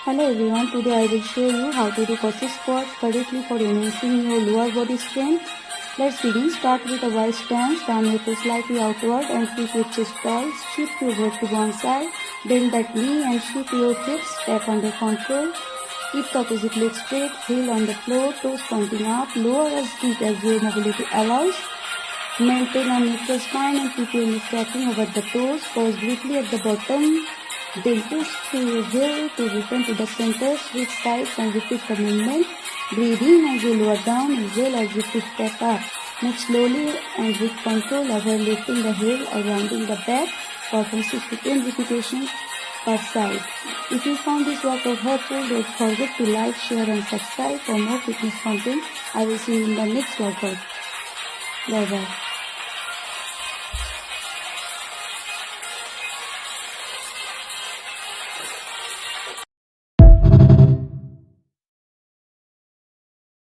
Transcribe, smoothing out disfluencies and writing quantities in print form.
Hello everyone, today I will show you how to do cosy squats correctly for enhancing your lower body strength. Let's begin. Start with a wide stance, turn your toes slightly outward and keep your chest tall. Shift your weight to one side, bend that knee and shift your hips back under control. Keep the opposite leg straight, heel on the floor, toes pointing up, lower as deep as your mobility allows. Maintain a neutral spine and keep your knees cracking over the toes. Pause briefly at the bottom. Then push through your heel to return to the center. Switch sides and repeat the movement. Breathe in as you lower down. Exhale as you push back up. Move slowly and with control. Avoid lifting the heel or rounding the back. Perform 6 to 10 repetitions per side. If you found this workout helpful, don't forget to like, share and subscribe for more fitness content. I will see you in the next workout. Bye bye.